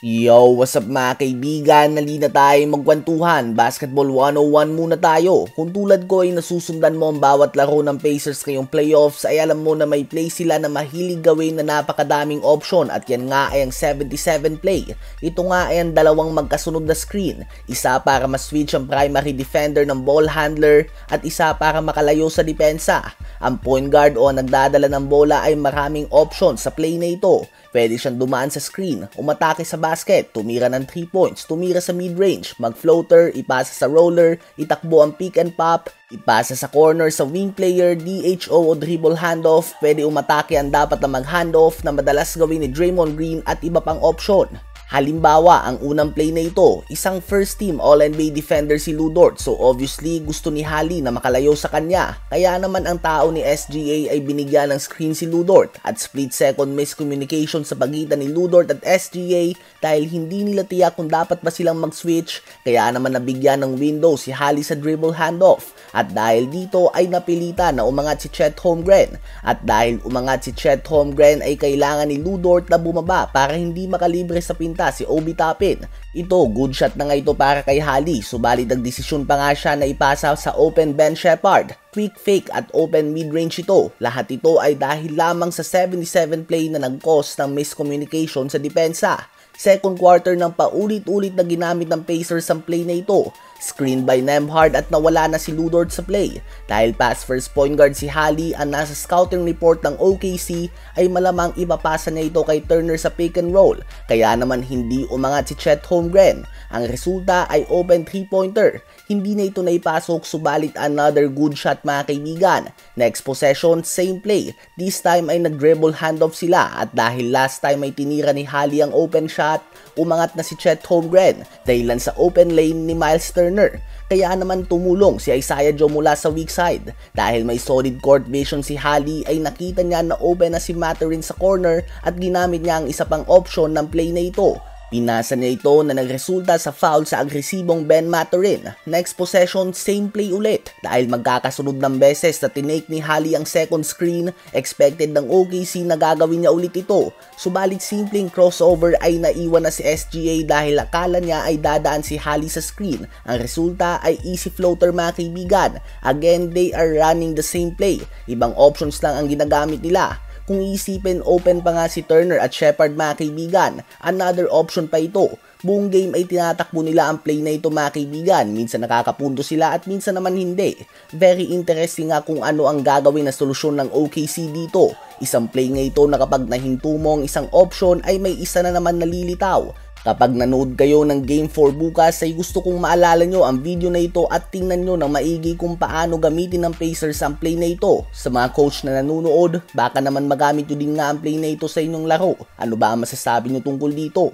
Yo, what's up mga kaibigan? Nalina tayo magkwentuhan. Basketball 101 muna tayo. Kung tulad ko ay nasusundan mo ang bawat laro ng Pacers ngayong playoffs ay alam mo na may play sila na mahilig gawin na napakadaming option at yan nga ay ang 77 play. Ito nga ay ang dalawang magkasunod na screen. Isa para ma-switch ang primary defender ng ball handler at isa para makalayo sa depensa. Ang point guard o nagdadala ng bola ay maraming option sa play na ito. Pwede siyang dumaan sa screen, umatake sa basket, tumira ng 3 points, tumira sa mid-range, mag-floater, ipasa sa roller, itakbo ang pick and pop, ipasa sa corner sa wing player, DHO o dribble handoff, pwede umatake ang dapat na mag-handoff na madalas gawin ni Draymond Green at iba pang option. Halimbawa, ang unang play na ito, isang first team All-NBA defender si Lu Dort, so obviously gusto ni Hali na makalayo sa kanya. Kaya naman ang tao ni SGA ay binigyan ng screen si Lu Dort at split second miscommunication sa pagitan ni Lu Dort at SGA dahil hindi nila tiyak kung dapat ba silang mag-switch, kaya naman nabigyan ng window si Hali sa dribble handoff. At dahil dito ay napilitan na umangat si Chet Holmgren. At dahil umangat si Chet Holmgren ay kailangan ni Lu Dort na bumaba para hindi makalibre sa pinta si Obi Toppin. Ito, good shot na nga ito para kay Hali, subalit nagdesisyon pa nga siya na ipasa sa open Ben Shepherd. Quick fake at open mid-range ito. Lahat ito ay dahil lamang sa 77 play na nag-cause ng miscommunication sa depensa. Second quarter ng paulit-ulit na ginamit ng Pacers ang play na ito. Screen by Nembhard at nawala na si Lu Dort sa play. Dahil pass first point guard si Hali ang nasa scouting report ng OKC ay malamang ipapasa niya ito kay Turner sa pick and roll. Kaya naman hindi umangat si Chet Holmgren. Ang resulta ay open 3-pointer. Hindi na ito naipasok subalit another good shot mga kaibigan. Next possession, same play. This time ay nag-dribble handoff sila at dahil last time ay tinira ni Hali ang open shot, umangat na si Chet Holmgren dahilan sa open lane ni Miles Turner. Kaya naman tumulong si Isaiah Joe mula sa weak side. Dahil may solid court vision si Hali ay nakita niya na open na si Mathurin sa corner at ginamit niya ang isa pang option ng play na ito. Pinasa niya ito na nagresulta sa foul sa agresibong Ben Mathurin. Next possession, same play ulit. Dahil magkakasunod ng beses na tinake ni Hali ang second screen, expected ng OKC na gagawin niya ulit ito. Subalit simpleng crossover ay naiwan na si SGA dahil akala niya ay dadaan si Hali sa screen. Ang resulta ay easy floater mga kaibigan. Again, they are running the same play. Ibang options lang ang ginagamit nila. Kung iisipin, open pa nga si Turner at Shepherd mga kaibigan. Another option pa ito. Buong game ay tinatakbo nila ang play na ito mga kaibigan. Minsan nakakapunto sila at minsan naman hindi. Very interesting nga kung ano ang gagawin na solusyon ng OKC dito. Isang play nga ito na kapag nahinto mo ang isang option ay may isa na naman nalilitaw. Kapag nanood kayo ng Game 4 bukas ay gusto kong maalala nyo ang video na ito at tingnan nyo ng maigi kung paano gamitin ng Pacers ang play na ito. Sa mga coach na nanonood, baka naman magamit nyo din nga ang play na ito sa inyong laro. Ano ba ang masasabi nyo tungkol dito?